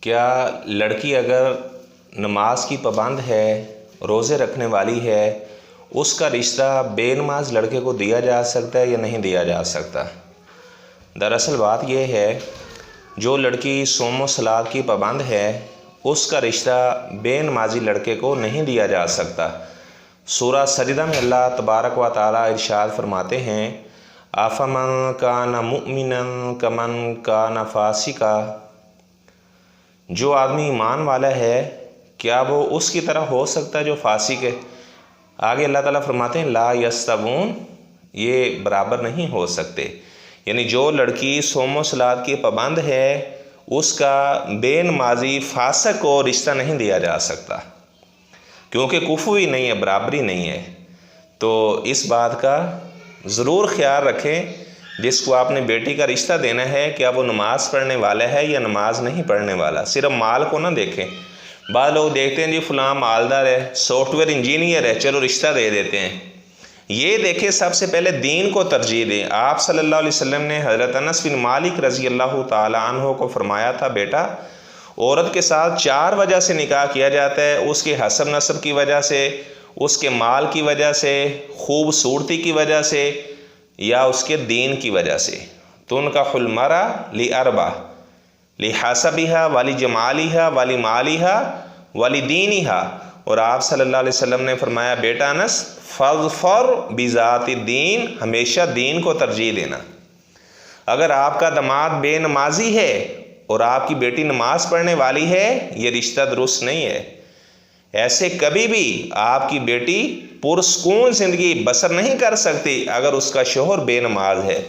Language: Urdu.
کیا لڑکی اگر نماز کی پابند ہے، روزے رکھنے والی ہے، اس کا رشتہ بے نماز لڑکے کو دیا جا سکتا ہے یا نہیں دیا جا سکتا؟ دراصل بات یہ ہے، جو لڑکی صوم و صلات کی پابند ہے اس کا رشتہ بے نمازی لڑکے کو نہیں دیا جا سکتا۔ سورہ سجدہ میں اللہ تبارک و تعالی ارشاد فرماتے ہیں، آفمن کان مؤمنا کمن کان فاسقا، جو آدمی ایمان والا ہے کیا وہ اس کی طرح ہو سکتا ہے جو فاسق ہے؟ آگے اللہ تعالیٰ فرماتے ہیں لا یستوون، یہ برابر نہیں ہو سکتے۔ یعنی جو لڑکی صوم و صلات کی پابند ہے اس کا بے نمازی فاسق کو رشتہ نہیں دیا جا سکتا، کیونکہ کفو ہی نہیں ہے، برابری نہیں ہے۔ تو اس بات کا ضرور خیال رکھیں، جس کو آپ نے بیٹی کا رشتہ دینا ہے کیا وہ نماز پڑھنے والا ہے یا نماز نہیں پڑھنے والا۔ صرف مال کو نہ دیکھیں۔ بعض لوگ دیکھتے ہیں جی فلاں مالدار ہے، سافٹ ویئر انجینئر ہے، چلو رشتہ دے دیتے ہیں۔ یہ دیکھیں، سب سے پہلے دین کو ترجیح دیں۔ آپ صلی اللہ علیہ وسلم نے حضرت انس بن مالک رضی اللہ تعالی عنہ کو فرمایا تھا، بیٹا عورت کے ساتھ 4 وجہ سے نکاح کیا جاتا ہے، اس کے حسب نسب کی وجہ سے، اس کے مال کی وجہ سے، خوبصورتی کی وجہ سے، یا اس کے دین کی وجہ سے۔ تنکح المرأة لأربع، لحسبها ولجمالها ولمالها ولدینها۔ اور آپ صلی اللہ علیہ وسلم نے فرمایا، بیٹا انس فاظفر بذات الدین، ہمیشہ دین کو ترجیح دینا۔ اگر آپ کا داماد بے نمازی ہے اور آپ کی بیٹی نماز پڑھنے والی ہے، یہ رشتہ درست نہیں ہے۔ ایسے کبھی بھی آپ کی بیٹی پرسکون زندگی بسر نہیں کر سکتی اگر اس کا شوہر بے نماز ہے۔